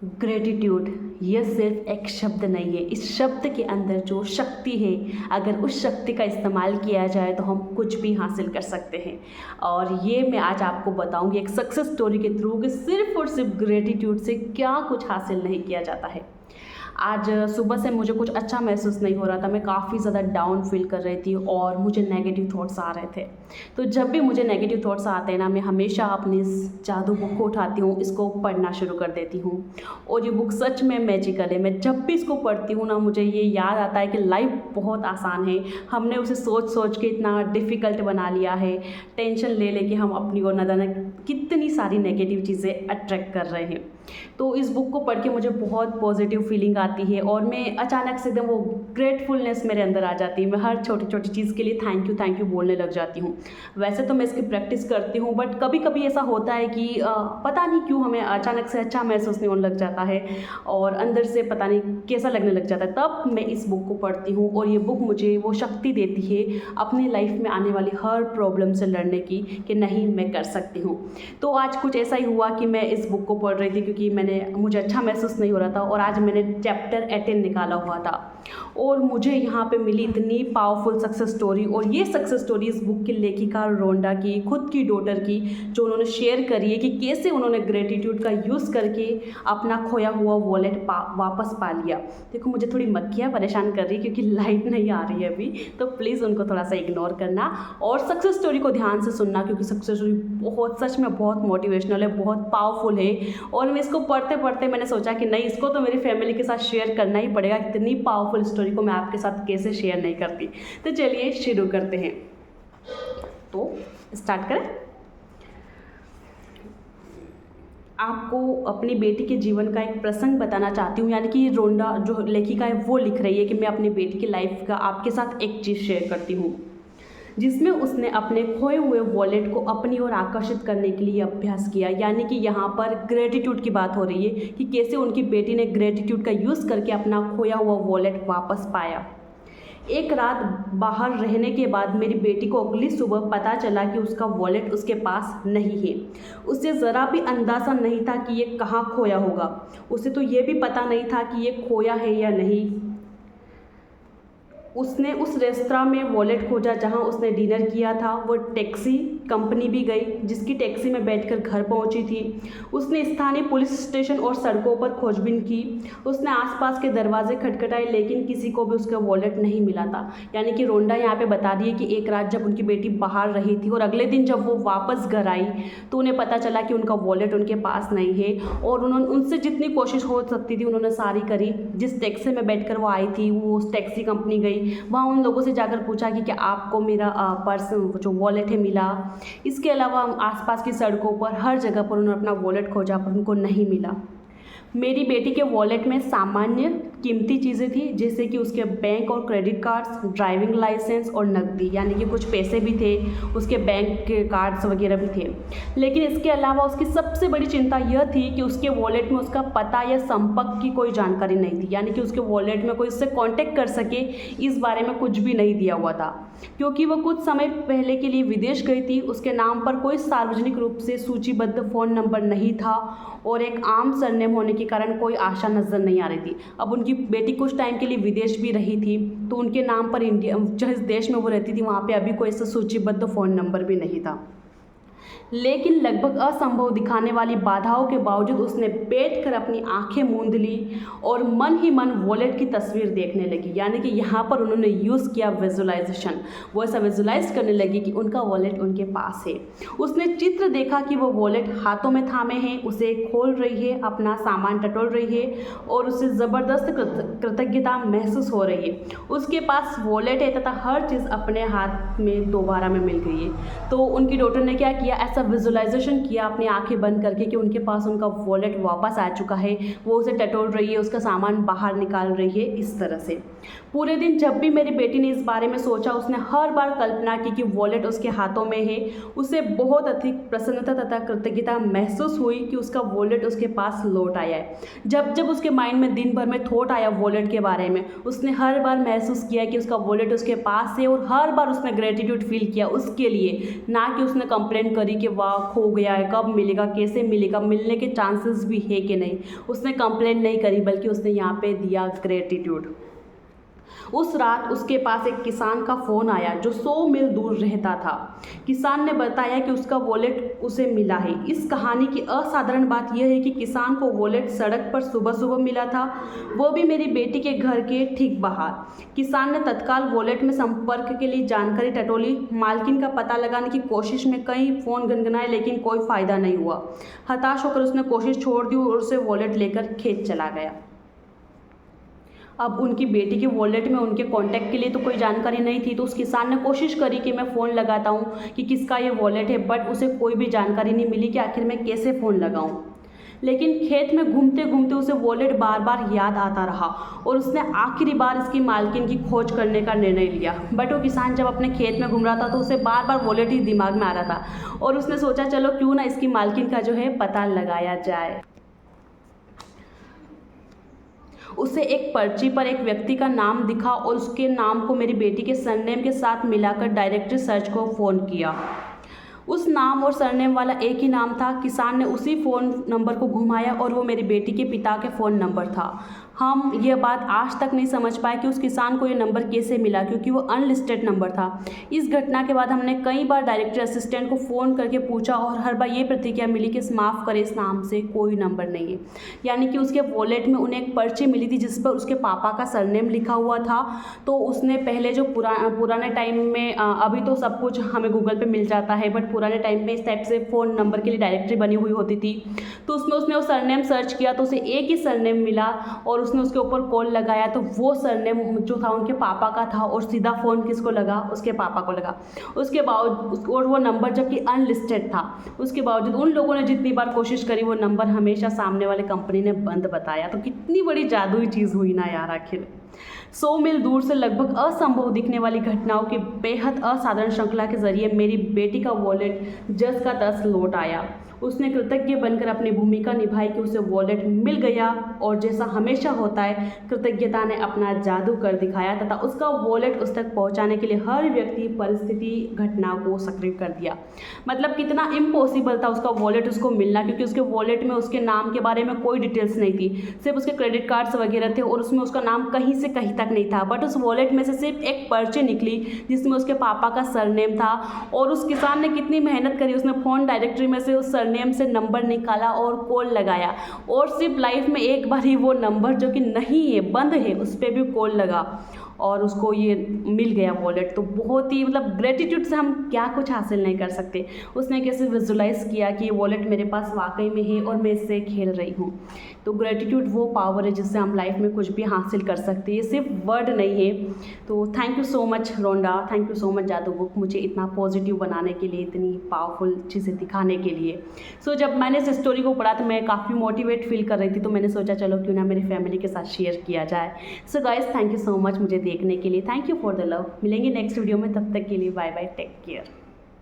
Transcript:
Gratitude ये सिर्फ एक शब्द नहीं है। इस शब्द के अंदर जो शक्ति है, अगर उस शक्ति का इस्तेमाल किया जाए तो हम कुछ भी हासिल कर सकते हैं। और ये मैं आज आपको बताऊंगी एक सक्सेस स्टोरी के थ्रू कि सिर्फ और सिर्फ ग्रेटिट्यूड से क्या कुछ हासिल नहीं किया जाता है। आज सुबह से मुझे कुछ अच्छा महसूस नहीं हो रहा था। मैं काफ़ी ज़्यादा डाउन फील कर रही थी और मुझे नेगेटिव थॉट्स आ रहे थे। तो जब भी मुझे नेगेटिव थॉट्स आते हैं ना, मैं हमेशा अपनी इस जादू बुक को उठाती हूँ, इसको पढ़ना शुरू कर देती हूँ। और ये बुक सच में मैजिकल है। मैं जब भी इसको पढ़ती हूँ ना, मुझे ये याद आता है कि लाइफ बहुत आसान है। हमने उसे सोच सोच के इतना डिफ़िकल्ट बना लिया है। टेंशन ले लेके हम अपनी ओर न जाने कितनी सारी नेगेटिव चीज़ें अट्रैक्ट कर रहे हैं। तो इस बुक को पढ़ के मुझे बहुत पॉजिटिव फीलिंग आती है और मैं अचानक से एकदम वो ग्रेटफुलनेस मेरे अंदर आ जाती है। मैं हर छोटी छोटी चीज़ के लिए थैंक यू बोलने लग जाती हूँ। वैसे तो मैं इसकी प्रैक्टिस करती हूँ, बट कभी कभी ऐसा होता है कि पता नहीं क्यों हमें अचानक से अच्छा महसूस नहीं होने लग जाता है और अंदर से पता नहीं कैसा लगने लग जाता है। तब मैं इस बुक को पढ़ती हूँ और ये बुक मुझे वो शक्ति देती है अपनी लाइफ में आने वाली हर प्रॉब्लम से लड़ने की, कि नहीं मैं कर सकती हूँ। तो आज कुछ ऐसा ही हुआ कि मैं इस बुक को पढ़ रही थी क्योंकि मुझे अच्छा महसूस नहीं हो रहा था और आज मैंने चैप्टर 18 निकाला हुआ था और मुझे यहाँ पे मिली इतनी पावरफुल सक्सेस स्टोरी। और ये सक्सेस स्टोरी इस बुक की लेखिका रोंडा की खुद की डॉटर की, जो उन्होंने शेयर करी है कि कैसे उन्होंने ग्रेटिट्यूड का यूज़ करके अपना खोया हुआ वॉलेट वापस पा लिया। देखो मुझे थोड़ी मक्खियाँ परेशान कर रही है क्योंकि लाइट नहीं आ रही है अभी, तो प्लीज़ उनको थोड़ा सा इग्नोर करना और सक्सेस स्टोरी को ध्यान से सुनना, क्योंकि सक्सेस स्टोरी बहुत सच में बहुत मोटिवेशनल है, बहुत पावरफुल है। और मैं इसको पढ़ते पढ़ते मैंने सोचा कि नहीं, इसको तो मेरी फैमिली के साथ शेयर करना ही पड़ेगा। इतनी पावरफुल स्टोरी को मैं आपके साथ कैसे शेयर नहीं करती। तो चलिए शुरू करते हैं। तो स्टार्ट करें। आपको अपनी बेटी के जीवन का एक प्रसंग बताना चाहती हूँ। यानी कि रोंडा जो लेखिका है वो लिख रही है कि मैं अपनी बेटी की लाइफ का आपके साथ एक चीज़ शेयर करती हूँ, जिसमें उसने अपने खोए हुए वॉलेट को अपनी ओर आकर्षित करने के लिए अभ्यास किया। यानी कि यहाँ पर ग्रेटिट्यूड की बात हो रही है कि कैसे उनकी बेटी ने ग्रेटिट्यूड का यूज़ करके अपना खोया हुआ वॉलेट वापस पाया। एक रात बाहर रहने के बाद मेरी बेटी को अगली सुबह पता चला कि उसका वॉलेट उसके पास नहीं है। उसे ज़रा भी अंदाज़ा नहीं था कि ये कहाँ खोया होगा। उसे तो ये भी पता नहीं था कि ये खोया है या नहीं। उसने उस रेस्तरां में वॉलेट खोजा जहां उसने डिनर किया था। वो टैक्सी कंपनी भी गई जिसकी टैक्सी में बैठकर घर पहुंची थी। उसने स्थानीय पुलिस स्टेशन और सड़कों पर खोजबीन की। उसने आसपास के दरवाजे खटखटाए, लेकिन किसी को भी उसका वॉलेट नहीं मिला था। यानी कि रोंडा यहाँ पे बता रही है कि एक रात जब उनकी बेटी बाहर रही थी और अगले दिन जब वो वापस घर आई तो उन्हें पता चला कि उनका वॉलेट उनके पास नहीं है। और उन्होंने उनसे जितनी कोशिश हो सकती थी उन्होंने सारी करी। जिस टैक्सी में बैठकर वो आई थी वो उस टैक्सी कंपनी गई, वहाँ उन लोगों से जाकर पूछा कि क्या आपको मेरा पर्स जो वॉलेट है मिला। इसके अलावा आसपास की सड़कों पर हर जगह पर उन्होंने अपना वॉलेट खोजा पर उनको नहीं मिला। मेरी बेटी के वॉलेट में सामान्य कीमती चीज़ें थी, जैसे कि उसके बैंक और क्रेडिट कार्ड्स, ड्राइविंग लाइसेंस और नकदी, यानी कि कुछ पैसे भी थे, उसके बैंक के कार्ड्स वगैरह भी थे। लेकिन इसके अलावा उसकी सबसे बड़ी चिंता यह थी कि उसके वॉलेट में उसका पता या संपर्क की कोई जानकारी नहीं थी। यानी कि उसके वॉलेट में कोई उससे कांटेक्ट कर सके इस बारे में कुछ भी नहीं दिया हुआ था, क्योंकि वह कुछ समय पहले के लिए विदेश गई थी। उसके नाम पर कोई सार्वजनिक रूप से सूचीबद्ध फ़ोन नंबर नहीं था और एक आम सरनेम होने के कारण कोई आशा नज़र नहीं आ रही थी। अब उनकी बेटी कुछ टाइम के लिए विदेश भी रही थी तो उनके नाम पर इंडिया, जिस देश में वो रहती थी वहाँ पे अभी कोई ऐसा सूचीबद्ध फ़ोन नंबर भी नहीं था। लेकिन लगभग असंभव दिखाने वाली बाधाओं के बावजूद उसने बैठकर अपनी आंखें मूंद ली और मन ही मन वॉलेट की तस्वीर देखने लगी। यानी कि यहाँ पर उन्होंने यूज़ किया विजुलाइजेशन। वो ऐसा विजुलाइज करने लगी कि उनका वॉलेट उनके पास है। उसने चित्र देखा कि वो वॉलेट हाथों में थामे हैं, उसे खोल रही है, अपना सामान टटोल रही है और उसे ज़बरदस्त कृतज्ञता महसूस हो रही है। उसके पास वॉलेट है तथा हर चीज़ अपने हाथ में दोबारा में मिल गई है। तो उनकी डॉटर ने क्या किया, ऐसा विजुलाइजेशन किया अपनी आंखें बंद करके कि उनके पास उनका वॉलेट वापस आ चुका है। वो उसे टटोल रही है, उसका सामान बाहर निकाल रही है। इस तरह से पूरे दिन जब भी मेरी बेटी ने इस बारे में सोचा, उसने हर बार कल्पना की कि वॉलेट उसके हाथों में है। उसे बहुत अधिक प्रसन्नता तथा कृतज्ञता महसूस हुई कि उसका वॉलेट उसके पास लौट आया है। जब जब उसके माइंड में दिन भर में थॉट आया वॉलेट के बारे में, उसने हर बार महसूस किया कि उसका वॉलेट उसके पास है और हर बार उसने ग्रेटिट्यूड फील किया उसके लिए। ना कि उसने कंप्लेंट करी करी कि वाह खो गया है, कब मिलेगा, कैसे मिलेगा, मिलने के चांसेस भी है कि नहीं। उसने कंप्लेंट नहीं करी बल्कि उसने यहाँ पे दिया ग्रेटिट्यूड। उस रात उसके पास एक किसान का फ़ोन आया जो 100 मील दूर रहता था। किसान ने बताया कि उसका वॉलेट उसे मिला है। इस कहानी की असाधारण बात यह है कि किसान को वॉलेट सड़क पर सुबह सुबह मिला था, वो भी मेरी बेटी के घर के ठीक बाहर। किसान ने तत्काल वॉलेट में संपर्क के लिए जानकारी टटोली। मालकिन का पता लगाने की कोशिश में कई फ़ोन गनगनाए लेकिन कोई फ़ायदा नहीं हुआ। हताश होकर उसने कोशिश छोड़ दी और उसे वॉलेट लेकर खेत चला गया। अब उनकी बेटी के वॉलेट में उनके कांटेक्ट के लिए तो कोई जानकारी नहीं थी, तो उस किसान ने कोशिश करी कि मैं फ़ोन लगाता हूँ कि किसका ये वॉलेट है, बट उसे कोई भी जानकारी नहीं मिली कि आखिर मैं कैसे फ़ोन लगाऊँ। लेकिन खेत में घूमते घूमते उसे वॉलेट बार बार याद आता रहा और उसने आखिरी बार इसकी मालकिन की खोज करने का निर्णय लिया। बट वो किसान जब अपने खेत में घूम रहा था तो उसे बार बार वॉलेट ही दिमाग में आ रहा था और उसने सोचा चलो क्यों ना इसकी मालकिन का जो है पता लगाया जाए। उसे एक पर्ची पर एक व्यक्ति का नाम दिखा और उसके नाम को मेरी बेटी के सरनेम के साथ मिलाकर डायरेक्टरी सर्च को फ़ोन किया। उस नाम और सरनेम वाला एक ही नाम था। किसान ने उसी फ़ोन नंबर को घुमाया और वो मेरी बेटी के पिता के फ़ोन नंबर था। हम यह बात आज तक नहीं समझ पाए कि उस किसान को ये नंबर कैसे मिला, क्योंकि वो अनलिस्टेड नंबर था। इस घटना के बाद हमने कई बार डायरेक्टरी असिस्टेंट को फ़ोन करके पूछा और हर बार ये प्रतिक्रिया मिली कि माफ़ करें, इस नाम से कोई नंबर नहीं है। यानी कि उसके वॉलेट में उन्हें एक पर्ची मिली थी जिस पर उसके पापा का सरनेम लिखा हुआ था। तो उसने पहले जो पुराने टाइम में, अभी तो सब कुछ हमें गूगल पे मिल जाता है, बट पुराने टाइम में इस टाइप से फ़ोन नंबर के लिए डायरेक्टरी बनी हुई होती थी। तो उसमें उसने वो सरनेम सर्च किया तो उसे एक ही सरनेम मिला और उसने उसके ऊपर कॉल लगाया तो वो सरनेम जो था उनके पापा का था और सीधा फ़ोन किसको लगा, उसके पापा को लगा। उसके बावजूद, और वो नंबर जबकि अनलिस्टेड था, उसके बावजूद उन लोगों ने जितनी बार कोशिश करी वो नंबर हमेशा सामने वाले कंपनी ने बंद बताया। तो कितनी बड़ी जादुई चीज़ हुई ना यार। आखिर 100 मील दूर से लगभग असंभव दिखने वाली घटनाओं की बेहद असाधारण श्रृंखला के जरिए मेरी बेटी का वॉलेट जस का तस लौट आया। उसने कृतज्ञ बनकर अपनी भूमिका निभाई कि उसे वॉलेट मिल गया और जैसा हमेशा होता है कृतज्ञता ने अपना जादू कर दिखाया तथा उसका वॉलेट उस तक पहुंचाने के लिए हर व्यक्ति, परिस्थिति, घटना को सक्रिय कर दिया। मतलब कितना इम्पॉसिबल था उसका वॉलेट उसको मिलना, क्योंकि उसके वॉलेट में उसके नाम के बारे में कोई डिटेल्स नहीं थी, सिर्फ उसके क्रेडिट कार्ड्स वगैरह थे और उसमें उसका नाम कहीं से कहीं तक नहीं था। बट उस वॉलेट में से सिर्फ एक पर्ची निकली जिसमें उसके पापा का सरनेम था। और उस किसान ने कितनी मेहनत करी, उसने फ़ोन डायरेक्टरी में से उस नेम से नंबर निकाला और कॉल लगाया और सिर्फ लाइफ में एक बार ही वो नंबर जो कि नहीं है, बंद है, उस पर भी कॉल लगा और उसको ये मिल गया वॉलेट। तो बहुत ही मतलब ग्रेटिट्यूड से हम क्या कुछ हासिल नहीं कर सकते। उसने कैसे विजुलाइज़ किया कि ये वॉलेट मेरे पास वाकई में है और मैं इससे खेल रही हूँ। तो ग्रेटिट्यूड वो पावर है जिससे हम लाइफ में कुछ भी हासिल कर सकते हैं, ये सिर्फ वर्ड नहीं है। तो thank you so much Rhonda, thank you so much जादू बुक, मुझे इतना पॉजिटिव बनाने के लिए, इतनी पावरफुल चीज़ें दिखाने के लिए। सो जब मैंने इस स्टोरी को पढ़ा तो मैं काफ़ी मोटिवेट फील कर रही थी, तो मैंने सोचा चलो क्यों ना मेरी फैमिली के साथ शेयर किया जाए। So guys, thank you so much मुझे देखने के लिए, thank you for the love. मिलेंगे नेक्स्ट वीडियो में, तब तक के लिए बाय बाय, टेक केयर।